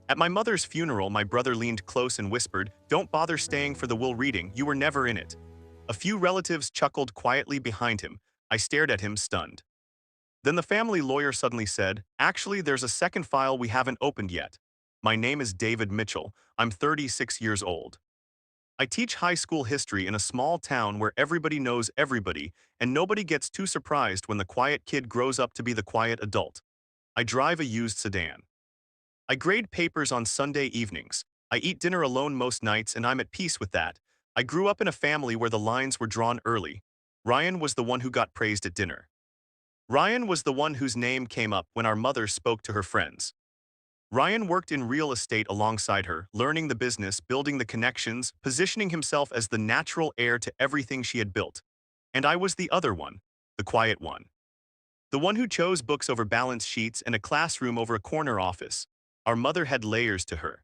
At my mother's funeral, my brother leaned close and whispered, "Don't bother staying for the will reading, you were never in it." A few relatives chuckled quietly behind him. I stared at him, stunned. Then the family lawyer suddenly said, "Actually, there's a second file we haven't opened yet. My name is David Mitchell. I'm 36 years old. I teach high school history in a small town where everybody knows everybody, and nobody gets too surprised when the quiet kid grows up to be the quiet adult. I drive a used sedan. I grade papers on Sunday evenings. I eat dinner alone most nights, and I'm at peace with that. I grew up in a family where the lines were drawn early. Ryan was the one who got praised at dinner. Ryan was the one whose name came up when our mother spoke to her friends. Ryan worked in real estate alongside her, learning the business, building the connections, positioning himself as the natural heir to everything she had built. And I was the other one, the quiet one. The one who chose books over balance sheets and a classroom over a corner office. Our mother had layers to her.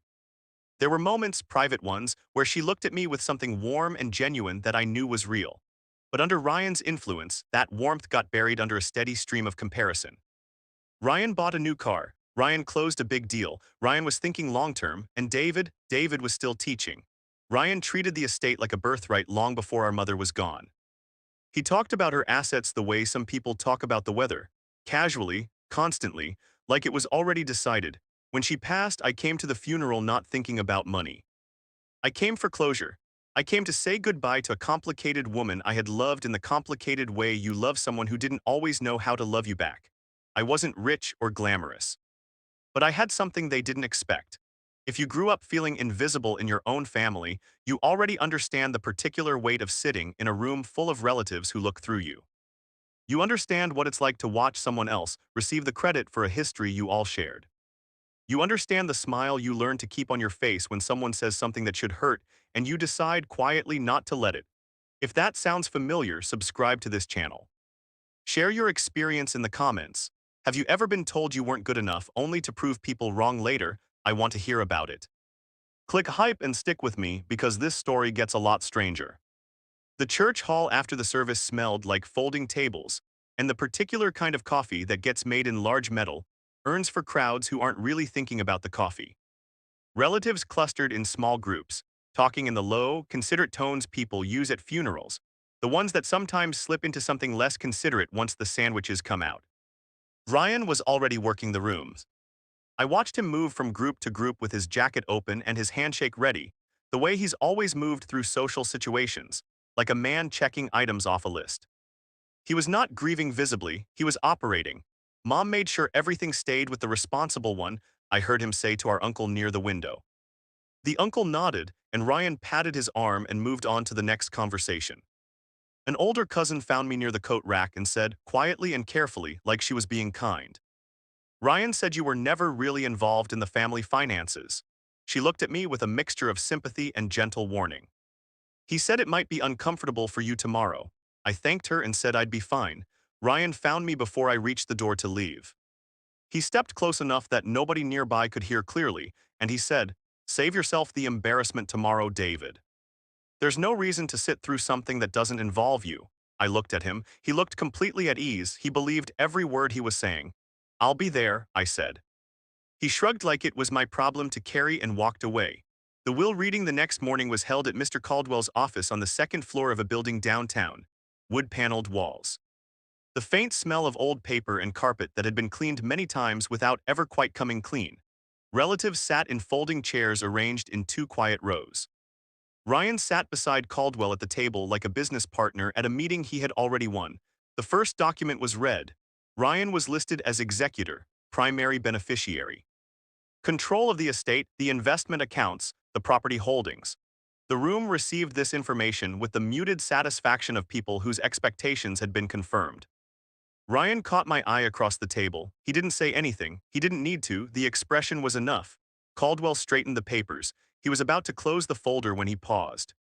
There were moments, private ones, where she looked at me with something warm and genuine that I knew was real. But under Ryan's influence, that warmth got buried under a steady stream of comparison. Ryan bought a new car. Ryan closed a big deal. Ryan was thinking long-term, and David was still teaching. Ryan treated the estate like a birthright long before our mother was gone. He talked about her assets the way some people talk about the weather, casually, constantly, like it was already decided. When she passed, I came to the funeral not thinking about money. I came for closure. I came to say goodbye to a complicated woman I had loved in the complicated way you love someone who didn't always know how to love you back. I wasn't rich or glamorous, but I had something they didn't expect. If you grew up feeling invisible in your own family, you already understand the particular weight of sitting in a room full of relatives who look through you. You understand what it's like to watch someone else receive the credit for a history you all shared. You understand the smile you learn to keep on your face when someone says something that should hurt, and you decide quietly not to let it. If that sounds familiar, subscribe to this channel. Share your experience in the comments. Have you ever been told you weren't good enough only to prove people wrong later? I want to hear about it. Click hype and stick with me because this story gets a lot stranger. The church hall after the service smelled like folding tables, and the particular kind of coffee that gets made in large metal urns for crowds who aren't really thinking about the coffee. Relatives clustered in small groups, talking in the low, considerate tones people use at funerals, the ones that sometimes slip into something less considerate once the sandwiches come out. Ryan was already working the rooms. I watched him move from group to group with his jacket open and his handshake ready, the way he's always moved through social situations, like a man checking items off a list. He was not grieving visibly, he was operating. Mom made sure everything stayed with the responsible one, I heard him say to our uncle near the window. The uncle nodded, and Ryan patted his arm and moved on to the next conversation. An older cousin found me near the coat rack and said, quietly and carefully, like she was being kind, "Ryan said you were never really involved in the family finances." She looked at me with a mixture of sympathy and gentle warning. "He said it might be uncomfortable for you tomorrow." I thanked her and said I'd be fine. Ryan found me before I reached the door to leave. He stepped close enough that nobody nearby could hear clearly, and he said, "Save yourself the embarrassment tomorrow, David. There's no reason to sit through something that doesn't involve you." I looked at him. He looked completely at ease. He believed every word he was saying. "I'll be there," I said. He shrugged like it was my problem to carry and walked away. The will reading the next morning was held at Mr. Caldwell's office on the second floor of a building downtown. Wood-paneled walls. The faint smell of old paper and carpet that had been cleaned many times without ever quite coming clean. Relatives sat in folding chairs arranged in two quiet rows. Ryan sat beside Caldwell at the table like a business partner at a meeting he had already won. The first document was read. Ryan was listed as executor, primary beneficiary. Control of the estate, the investment accounts, the property holdings. The room received this information with the muted satisfaction of people whose expectations had been confirmed. Ryan caught my eye across the table. He didn't say anything. He didn't need to. The expression was enough. Caldwell straightened the papers. He was about to close the folder when he paused.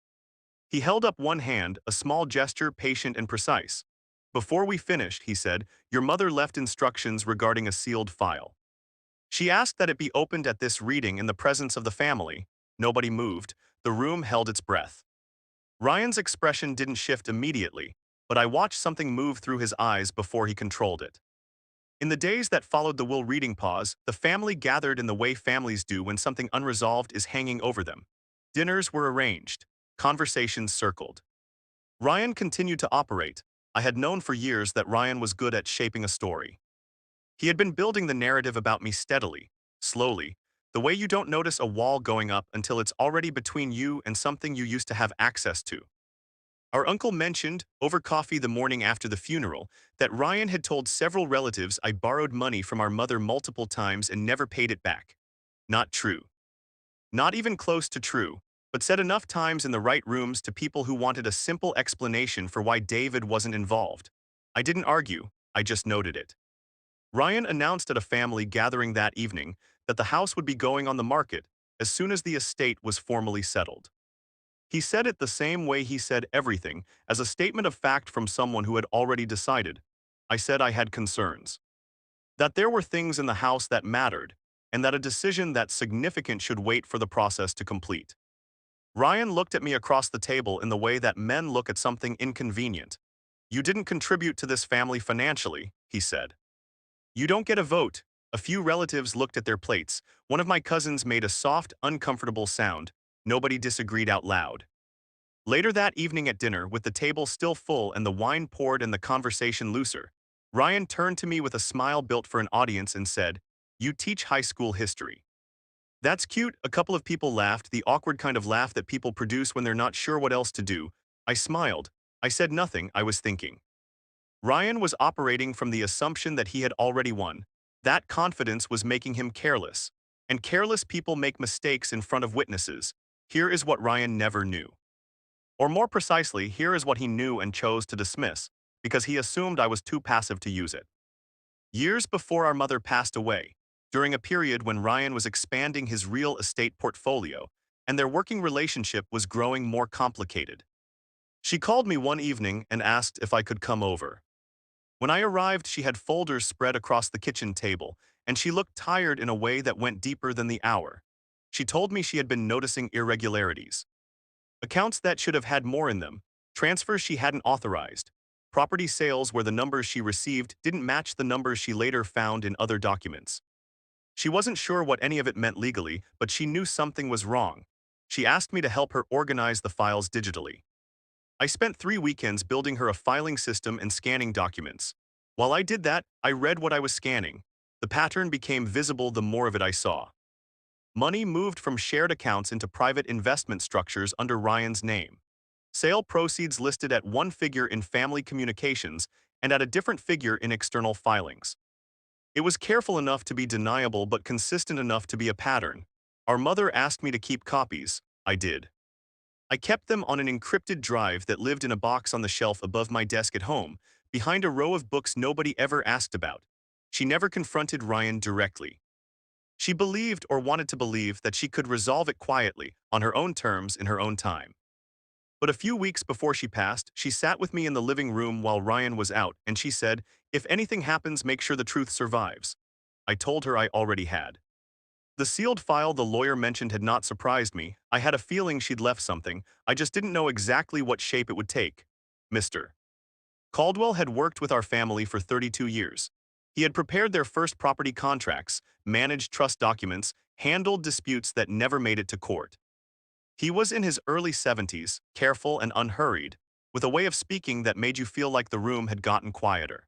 He held up one hand, a small gesture, patient and precise. "Before we finished," he said, "your mother left instructions regarding a sealed file. She asked that it be opened at this reading in the presence of the family." Nobody moved. The room held its breath. Ryan's expression didn't shift immediately, but I watched something move through his eyes before he controlled it. In the days that followed the will reading pause, the family gathered in the way families do when something unresolved is hanging over them. Dinners were arranged. Conversations circled. Ryan continued to operate. I had known for years that Ryan was good at shaping a story. He had been building the narrative about me steadily, slowly, the way you don't notice a wall going up until it's already between you and something you used to have access to. Our uncle mentioned, over coffee the morning after the funeral, that Ryan had told several relatives I borrowed money from our mother multiple times and never paid it back. Not true. Not even close to true, but said enough times in the right rooms to people who wanted a simple explanation for why David wasn't involved. I didn't argue, I just noted it. Ryan announced at a family gathering that evening that the house would be going on the market as soon as the estate was formally settled. He said it the same way he said everything, as a statement of fact from someone who had already decided. I said I had concerns. That there were things in the house that mattered, and that a decision that significant should wait for the process to complete. Ryan looked at me across the table in the way that men look at something inconvenient. You didn't contribute to this family financially, he said. You don't get a vote. A few relatives looked at their plates. One of my cousins made a soft, uncomfortable sound. Nobody disagreed out loud. Later that evening at dinner, with the table still full and the wine poured and the conversation looser, Ryan turned to me with a smile built for an audience and said, "You teach high school history." That's cute. A couple of people laughed, the awkward kind of laugh that people produce when they're not sure what else to do. I smiled. I said nothing, I was thinking. Ryan was operating from the assumption that he had already won. That confidence was making him careless. And careless people make mistakes in front of witnesses. Here is what Ryan never knew. Or more precisely, here is what he knew and chose to dismiss, because he assumed I was too passive to use it. Years before our mother passed away, during a period when Ryan was expanding his real estate portfolio, and their working relationship was growing more complicated. She called me one evening and asked if I could come over. When I arrived, she had folders spread across the kitchen table, and she looked tired in a way that went deeper than the hour. She told me she had been noticing irregularities. Accounts that should have had more in them, transfers she hadn't authorized, property sales where the numbers she received didn't match the numbers she later found in other documents. She wasn't sure what any of it meant legally, but she knew something was wrong. She asked me to help her organize the files digitally. I spent 3 weekends building her a filing system and scanning documents. While I did that, I read what I was scanning. The pattern became visible the more of it I saw. Money moved from shared accounts into private investment structures under Ryan's name. Sale proceeds listed at one figure in family communications and at a different figure in external filings. It was careful enough to be deniable but consistent enough to be a pattern. Our mother asked me to keep copies. I did. I kept them on an encrypted drive that lived in a box on the shelf above my desk at home, behind a row of books nobody ever asked about. She never confronted Ryan directly. She believed or wanted to believe that she could resolve it quietly, on her own terms, in her own time. But a few weeks before she passed, she sat with me in the living room while Ryan was out, and she said, "If anything happens, make sure the truth survives." I told her I already had. The sealed file the lawyer mentioned had not surprised me. I had a feeling she'd left something. I just didn't know exactly what shape it would take. Mr. Caldwell had worked with our family for 32 years. He had prepared their first property contracts, managed trust documents, handled disputes that never made it to court. He was in his early 70s, careful and unhurried, with a way of speaking that made you feel like the room had gotten quieter.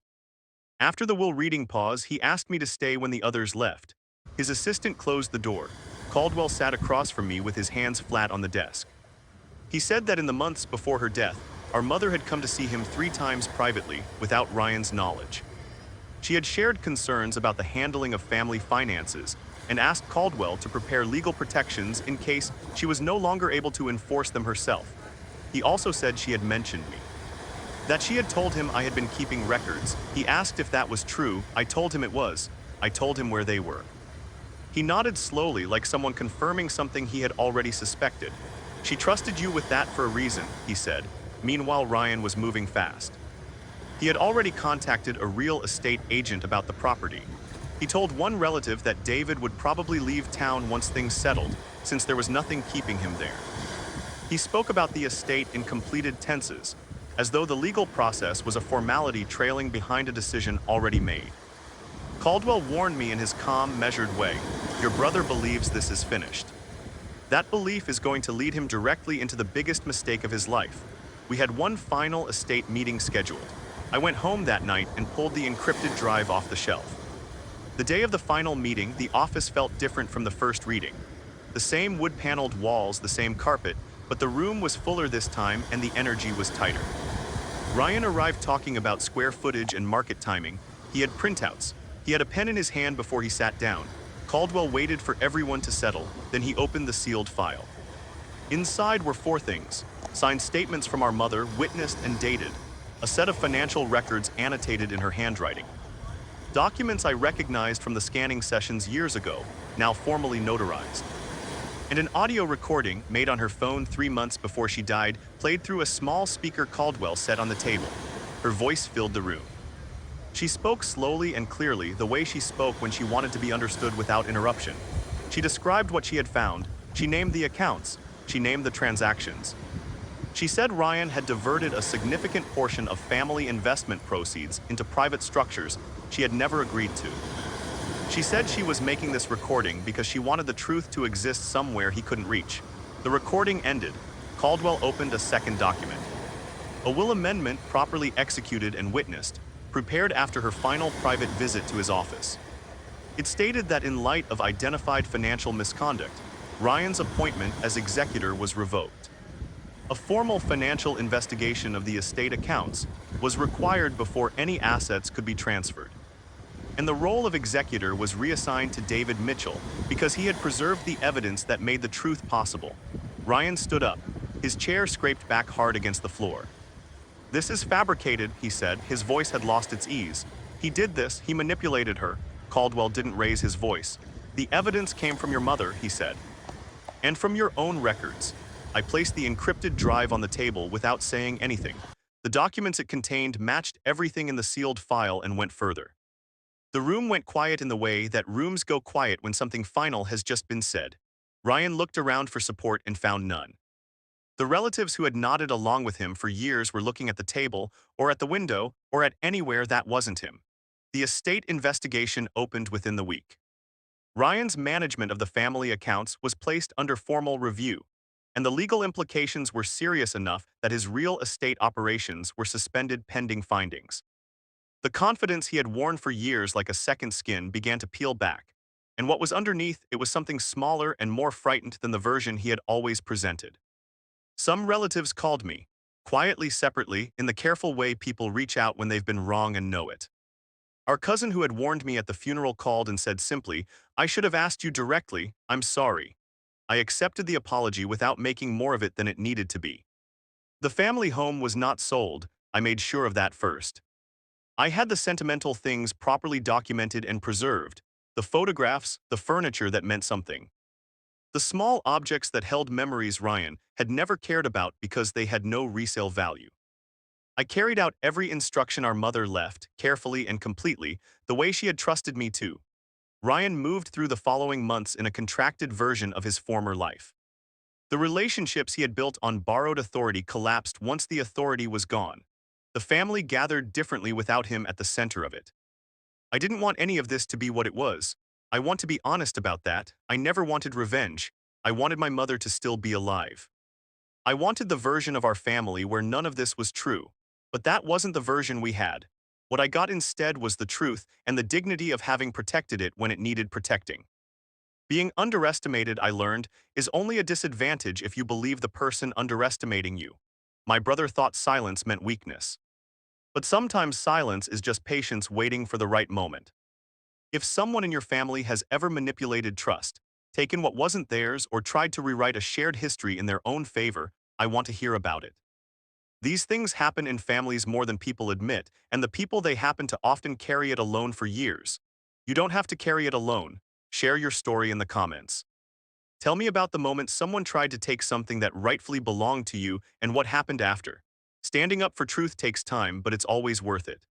After the will reading pause, he asked me to stay when the others left. His assistant closed the door. Caldwell sat across from me with his hands flat on the desk. He said that in the months before her death, our mother had come to see him 3 times privately, without Ryan's knowledge. She had shared concerns about the handling of family finances and asked Caldwell to prepare legal protections in case she was no longer able to enforce them herself. He also said she had mentioned me. That she had told him I had been keeping records. He asked if that was true. I told him it was. I told him where they were. He nodded slowly, like someone confirming something he had already suspected. "She trusted you with that for a reason," he said. Meanwhile, Ryan was moving fast. He had already contacted a real estate agent about the property. He told one relative that David would probably leave town once things settled, since there was nothing keeping him there. He spoke about the estate in completed tenses, as though the legal process was a formality trailing behind a decision already made. Caldwell warned me in his calm, measured way. Your brother believes this is finished. That belief is going to lead him directly into the biggest mistake of his life. We had one final estate meeting scheduled. I went home that night and pulled the encrypted drive off the shelf. The day of the final meeting, the office felt different from the first reading. The same wood-paneled walls, the same carpet, but the room was fuller this time and the energy was tighter. Ryan arrived talking about square footage and market timing. He had printouts. He had a pen in his hand before he sat down. Caldwell waited for everyone to settle, then he opened the sealed file. Inside were four things: signed statements from our mother, witnessed and dated, a set of financial records annotated in her handwriting, documents I recognized from the scanning sessions years ago, now formally notarized, and an audio recording made on her phone 3 months before she died, played through a small speaker Caldwell set on the table. Her voice filled the room. She spoke slowly and clearly, the way she spoke when she wanted to be understood without interruption. She described what she had found. She named the accounts. She named the transactions. She said Ryan had diverted a significant portion of family investment proceeds into private structures she had never agreed to. She said she was making this recording because she wanted the truth to exist somewhere he couldn't reach. The recording ended. Caldwell opened a second document. A will amendment properly executed and witnessed, prepared after her final private visit to his office. It stated that in light of identified financial misconduct, Ryan's appointment as executor was revoked. A formal financial investigation of the estate accounts was required before any assets could be transferred. And the role of executor was reassigned to David Mitchell because he had preserved the evidence that made the truth possible. Ryan stood up. His chair scraped back hard against the floor. "This is fabricated," he said. His voice had lost its ease. "He did this. He manipulated her." Caldwell didn't raise his voice. "The evidence came from your mother," he said. "And from your own records." I placed the encrypted drive on the table without saying anything. The documents it contained matched everything in the sealed file and went further. The room went quiet in the way that rooms go quiet when something final has just been said. Ryan looked around for support and found none. The relatives who had nodded along with him for years were looking at the table, or at the window, or at anywhere that wasn't him. The estate investigation opened within the week. Ryan's management of the family accounts was placed under formal review, and the legal implications were serious enough that his real estate operations were suspended pending findings. The confidence he had worn for years like a second skin began to peel back, and what was underneath it was something smaller and more frightened than the version he had always presented. Some relatives called me, quietly, separately, in the careful way people reach out when they've been wrong and know it. Our cousin who had warned me at the funeral called and said simply, "I should have asked you directly, I'm sorry." I accepted the apology without making more of it than it needed to be. The family home was not sold. I made sure of that first. I had the sentimental things properly documented and preserved, the photographs, the furniture that meant something. The small objects that held memories Ryan had never cared about because they had no resale value. I carried out every instruction our mother left, carefully and completely, the way she had trusted me to. Ryan moved through the following months in a contracted version of his former life. The relationships he had built on borrowed authority collapsed once the authority was gone. The family gathered differently without him at the center of it. I didn't want any of this to be what it was. I want to be honest about that. I never wanted revenge. I wanted my mother to still be alive. I wanted the version of our family where none of this was true. But that wasn't the version we had. What I got instead was the truth and the dignity of having protected it when it needed protecting. Being underestimated, I learned, is only a disadvantage if you believe the person underestimating you. My brother thought silence meant weakness. But sometimes silence is just patience waiting for the right moment. If someone in your family has ever manipulated trust, taken what wasn't theirs, or tried to rewrite a shared history in their own favor, I want to hear about it. These things happen in families more than people admit, and the people they happen to often carry it alone for years. You don't have to carry it alone. Share your story in the comments. Tell me about the moment someone tried to take something that rightfully belonged to you and what happened after. Standing up for truth takes time, but it's always worth it.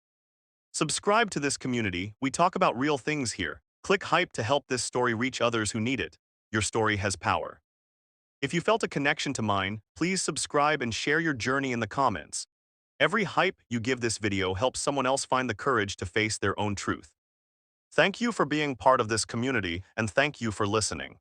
Subscribe to this community. We talk about real things here. Click hype to help this story reach others who need it. Your story has power. If you felt a connection to mine, please subscribe and share your journey in the comments. Every hype you give this video helps someone else find the courage to face their own truth. Thank you for being part of this community, and thank you for listening.